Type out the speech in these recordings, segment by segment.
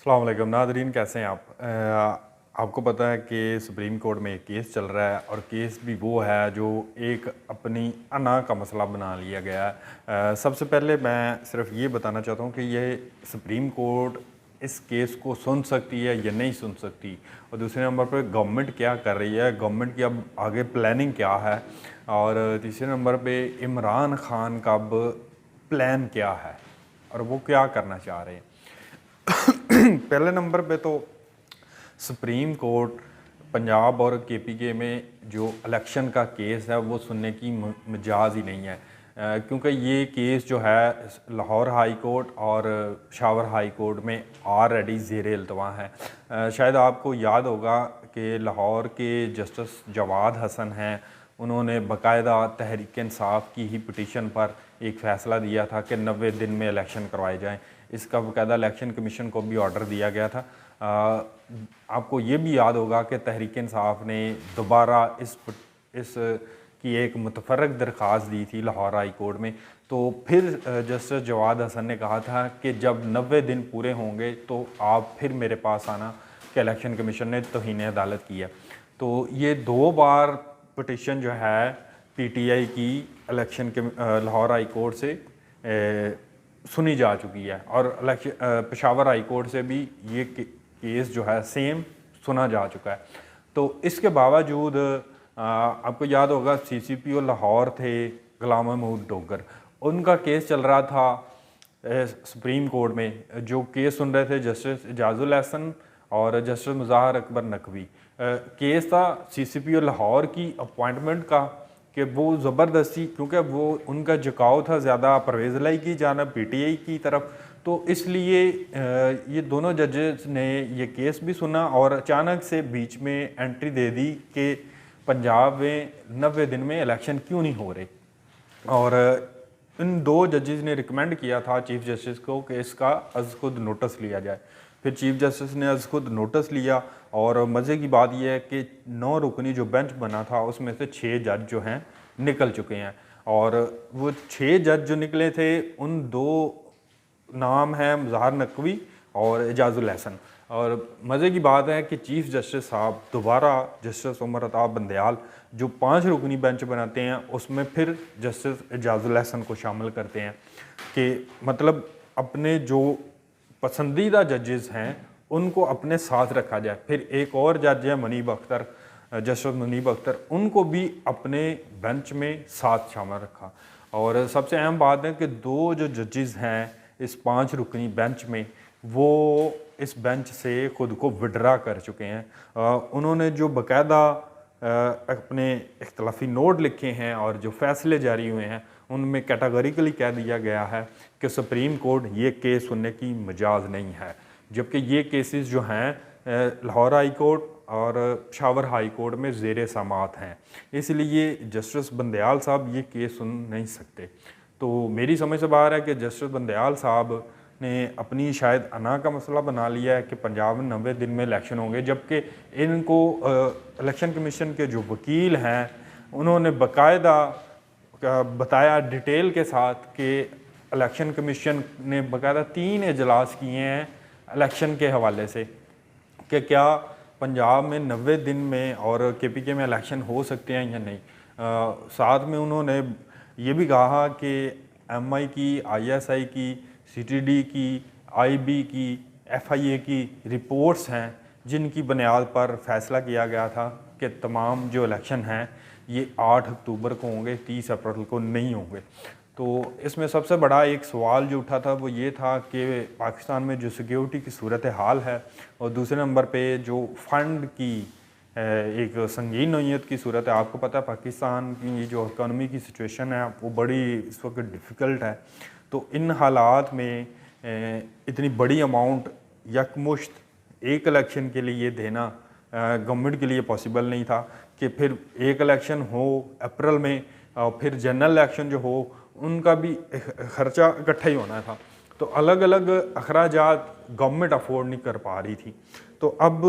अस्सलाम वालेकुम नादरीन, कैसे हैं आप? आपको पता है कि सुप्रीम कोर्ट में एक केस चल रहा है और केस भी वो है जो एक अपनी अना का मसला बना लिया गया है। सबसे पहले मैं सिर्फ ये बताना चाहता हूँ कि ये सुप्रीम कोर्ट इस केस को सुन सकती है या नहीं सुन सकती, और दूसरे नंबर पर गवर्नमेंट क्या कर रही है, गवर्नमेंट की अब आगे प्लानिंग क्या है, और तीसरे नंबर पे इमरान खान का अब प्लान क्या है और वो क्या करना चाह रहे हैं। पहले नंबर पे तो सुप्रीम कोर्ट पंजाब और केपीके में जो इलेक्शन का केस है वो सुनने की मजाज ही नहीं है, क्योंकि ये केस जो है लाहौर हाई कोर्ट और पेशावर हाई कोर्ट में ऑलरेडी ज़ेर इल्तवा है। शायद आपको याद होगा कि लाहौर के जस्टिस जवाद हसन हैं, उन्होंने बाकायदा तहरीक इंसाफ की ही पिटीशन पर एक फ़ैसला दिया था कि 90 दिन में इलेक्शन करवाए जाएं। इसका बाकायदा इलेक्शन कमीशन को भी ऑर्डर दिया गया था। आपको ये भी याद होगा कि तहरीक इंसाफ ने दोबारा इस की एक मुतफरक दरख्वास्त दी थी लाहौर हाई कोर्ट में। तो फिर जस्टिस जवाद हसन ने कहा था कि जब 90 दिन पूरे होंगे तो आप फिर मेरे पास आना कि इलेक्शन कमीशन ने तौहीन अदालत की है। तो ये 2 बार पिटिशन जो है पीटीआई की इलेक्शन के लाहौर हाई कोर्ट से सुनी जा चुकी है, और पेशावर हाई कोर्ट से भी ये केस जो है सेम सुना जा चुका है। तो इसके बावजूद आपको याद होगा सीसीपीओ लाहौर थे गुलाम महमूद डोगर, उनका केस चल रहा था सुप्रीम कोर्ट में। जो केस सुन रहे थे जस्टिस एजाजुल एहसन और जस्टिस मुज़ाहर अकबर नकवी। केस था सीसीपीओ लाहौर की अपॉइंटमेंट का कि वो ज़बरदस्ती, क्योंकि वो उनका झुकाव था ज़्यादा परवेज़ लाई की जानब, पीटीआई की तरफ, तो इसलिए ये दोनों जजेस ने ये केस भी सुना और अचानक से बीच में एंट्री दे दी कि पंजाब में 90 दिन में इलेक्शन क्यों नहीं हो रहे। और इन 2 जजेस ने रिकमेंड किया था चीफ जस्टिस को कि इसका अज़ खुद नोटिस लिया जाए। फिर चीफ जस्टिस ने अज़ खुद नोटिस लिया, और मज़े की बात यह है कि 9 रुकनी जो बेंच बना था उसमें से 6 जज जो हैं निकल चुके हैं, और वो 6 जज जो निकले थे उन 2 नाम हैं मुज़ाहर नकवी और एजाजुल एहसन। और मज़े की बात है कि चीफ़ जस्टिस साहब दोबारा जस्टिस उमर अताब बंदयाल जो 5 रुकनी बेंच बनाते हैं उसमें फिर जस्टिस एजाजुल एहसन को शामिल करते हैं कि मतलब अपने जो पसंदीदा जजेस हैं उनको अपने साथ रखा जाए। फिर एक और जज है मुनीब अख्तर, जस्टिस मुनीब अख्तर, उनको भी अपने बेंच में साथ शामिल रखा। और सबसे अहम बात है कि 2 जो जजेस हैं इस 5 रुकनी बेंच में, वो इस बेंच से ख़ुद को विड्रा कर चुके हैं। उन्होंने जो बाकायदा अपने इख्तलाफी नोट लिखे हैं और जो फैसले जारी हुए हैं उनमें कैटेगोरिकली कह दिया गया है कि सुप्रीम कोर्ट ये केस सुनने की मजाज नहीं है, जबकि ये केसेस जो हैं लाहौर हाई कोर्ट और पेशावर हाई कोर्ट में ज़ेर समाअत हैं, इसलिए जस्टिस बंदयाल साहब ये केस सुन नहीं सकते। तो मेरी समझ से बाहर है कि जस्टिस बंदयाल साहब ने अपनी शायद अना का मसला बना लिया है कि पंजाब में 90 दिन में इलेक्शन होंगे, जबकि इनको इलेक्शन कमीशन के जो वकील हैं उन्होंने बाकायदा बताया डिटेल के साथ कि इलेक्शन कमीशन ने बाकायदा 3 इजलास किए हैं इलेक्शन के हवाले से कि क्या पंजाब में 90 दिन में और केपीके में इलेक्शन हो सकते हैं या नहीं। साथ में उन्होंने ये भी कहा कि एमआई की, आईएसआई की, सीटीडी की, आईबी की, एफआईए की रिपोर्ट्स हैं जिनकी बुनियाद पर फैसला किया गया था कि तमाम जो इलेक्शन हैं ये 8 अक्टूबर को होंगे, 30 अप्रैल को नहीं होंगे। तो इसमें सबसे बड़ा एक सवाल जो उठा था वो ये था कि पाकिस्तान में जो सिक्योरिटी की सूरत हाल है और दूसरे नंबर पे जो फ़ंड की एक संगीन नौइयत की सूरत है। आपको पता है पाकिस्तान की जो इकॉनमी की सिचुएशन है वो बड़ी इस वक्त डिफ़िकल्ट है। तो इन हालात में इतनी बड़ी अमाउंट यकमुश्त एक इलेक्शन के लिए देना गवर्नमेंट के लिए पॉसिबल नहीं था कि फिर एक इलेक्शन हो अप्रैल में और फिर जनरल इलेक्शन जो हो उनका भी ख़र्चा इकट्ठा ही होना था। तो अलग अलग अखराजात गवर्नमेंट अफोर्ड नहीं कर पा रही थी। तो अब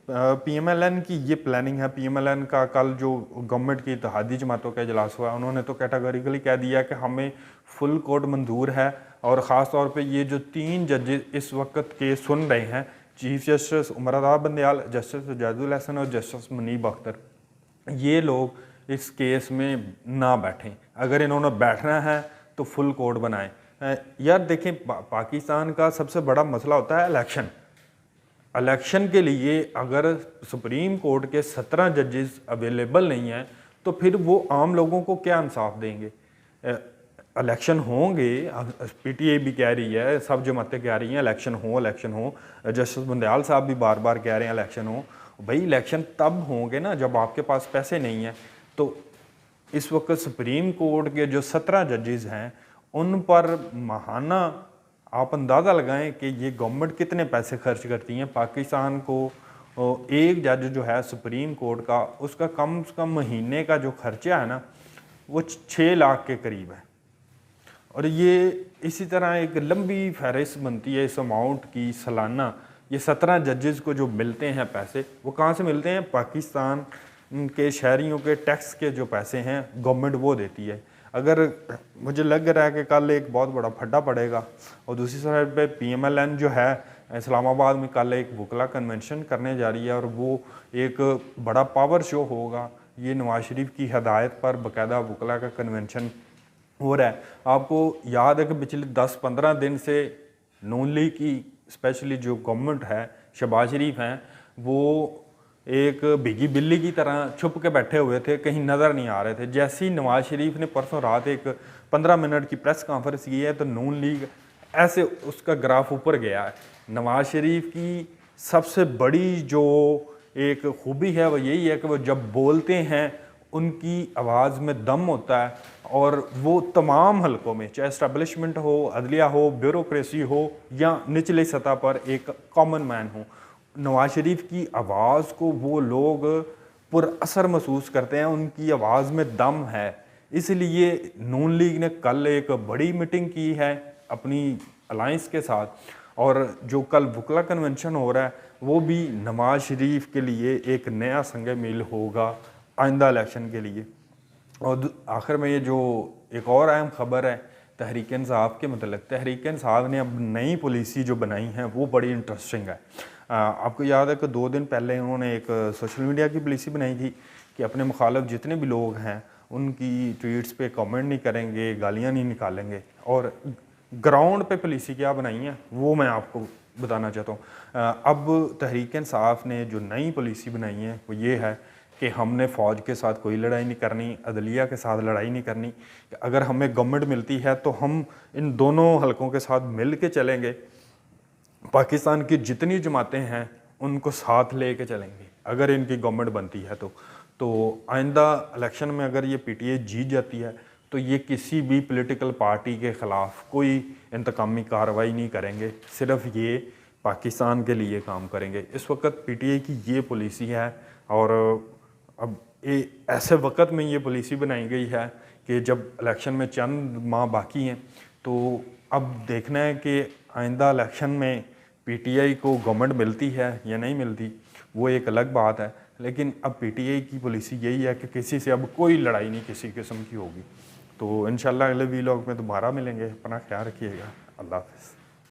पीएमएलएन की ये प्लानिंग है। पीएमएलएन का कल जो गवर्नमेंट की इत्तेहादी जमातों का इजलास हुआ उन्होंने तो कैटेगोरिकली कह दिया कि हमें फुल कोर्ट मंजूर है और ख़ास तौर पे ये जो 3 जजेस इस वक्त केस सुन रहे हैं, चीफ जस्टिस उमर रज़ा बंदयाल, जस्टिस जाजुल हसन और जस्टिस मुनीब अख्तर, ये लोग इस केस में ना बैठें। अगर इन्होंने बैठना है तो फुल कोर्ट बनाएं। यार देखें, पाकिस्तान का सबसे बड़ा मसला होता है इलेक्शन के लिए अगर सुप्रीम कोर्ट के 17 जजेस अवेलेबल नहीं हैं तो फिर वो आम लोगों को क्या इंसाफ देंगे। इलेक्शन होंगे, पीटीआई भी कह रही है, सब जमातें कह रही हैं इलेक्शन हो। जस्टिस बंदयाल साहब भी बार बार कह रहे हैं इलेक्शन हो। भाई इलेक्शन तब होंगे ना जब आपके पास पैसे नहीं हैं। तो इस वक्त सुप्रीम कोर्ट के जो 17 जजेस हैं उन पर माहाना आप अंदाज़ा लगाएं कि ये गवर्नमेंट कितने पैसे खर्च करती हैं। पाकिस्तान को एक जज जो है सुप्रीम कोर्ट का, उसका कम से कम महीने का जो खर्चा है ना वो 6 लाख के करीब है। और ये इसी तरह एक लंबी फहरिस्त बनती है इस अमाउंट की सालाना। ये 17 जजेस को जो मिलते हैं पैसे, वो कहाँ से मिलते हैं? पाकिस्तान के शहरियों के टैक्स के जो पैसे हैं गवर्नमेंट वो देती है। अगर मुझे लग रहा है कि कल एक बहुत बड़ा फड्डा पड़ेगा। और दूसरी साइड पे PMLN जो है इस्लामाबाद में कल एक वकला कन्वेंशन करने जा रही है और वो एक बड़ा पावर शो होगा। ये नवाज शरीफ की हदायत पर बाकायदा वकला का कन्वेंशन हो रहा है। आपको याद है कि पिछले 10-15 दिन से नून लीग की स्पेशली जो गवर्नमेंट है, शहबाज शरीफ हैं, वो एक भीगी बिल्ली की तरह छुप के बैठे हुए थे, कहीं नज़र नहीं आ रहे थे। जैसे ही नवाज शरीफ ने परसों रात एक 15 मिनट की प्रेस कॉन्फ्रेंस की है तो नून लीग ऐसे उसका ग्राफ ऊपर गया है। नवाज शरीफ की सबसे बड़ी जो एक खूबी है वो यही है कि वो जब बोलते हैं उनकी आवाज़ में दम होता है और वो तमाम हलकों में, चाहे इस्टेब्लिशमेंट हो, अदलिया हो, ब्यूरोक्रेसी हो या निचले सतह पर एक कॉमन मैन हो, नवाज शरीफ की आवाज़ को वो लोग पुरअसर महसूस करते हैं, उनकी आवाज़ में दम है। इसलिए नून लीग ने कल एक बड़ी मीटिंग की है अपनी अलायंस के साथ और जो कल वकला कन्वेंशन हो रहा है वो भी नवाज शरीफ के लिए एक नया संग मील होगा आइंदा इलेक्शन के लिए। और आखिर में ये जो एक और अहम खबर है तहरीक इंसाफ के मतलब, तहरीक इंसाफ ने अब नई पॉलिसी जो बनाई है वो बड़ी इंटरेस्टिंग है। आपको याद है कि 2 दिन पहले उन्होंने एक सोशल मीडिया की पॉलिसी बनाई थी कि अपने मुखालिफ जितने भी लोग हैं उनकी ट्वीट्स पे कमेंट नहीं करेंगे, गालियाँ नहीं निकालेंगे। और ग्राउंड पे पॉलिसी क्या बनाई है वो मैं आपको बताना चाहता हूँ। अब तहरीक इंसाफ ने जो नई पॉलिसी बनाई है वो ये है कि हमने फ़ौज के साथ कोई लड़ाई नहीं करनी, अदलिया के साथ लड़ाई नहीं करनी। अगर हमें गवर्नमेंट मिलती है तो हम इन दोनों हलकों के साथ मिल के चलेंगे, पाकिस्तान की जितनी जमातें हैं उनको साथ ले के चलेंगे अगर इनकी गवर्नमेंट बनती है तो आइंदा इलेक्शन में अगर ये PTI जीत जाती है तो ये किसी भी पॉलिटिकल पार्टी के ख़िलाफ़ कोई इंतकामी कार्रवाई नहीं करेंगे, सिर्फ ये पाकिस्तान के लिए काम करेंगे। इस वक्त PTI की ये पॉलिसी है और अब ऐसे वक्त में ये पॉलिसी बनाई गई है कि जब इलेक्शन में चंद माह बाकी हैं। तो अब देखना है कि आइंदा इलेक्शन में PTI को गवर्नमेंट मिलती है या नहीं मिलती, वो एक अलग बात है। लेकिन अब PTI की पॉलिसी यही है कि किसी से अब कोई लड़ाई नहीं किसी किस्म की होगी। तो इंशाल्लाह अगले वीलॉग में दोबारा मिलेंगे। अपना ख्याल रखिएगा। अल्लाह हाफ़िज़।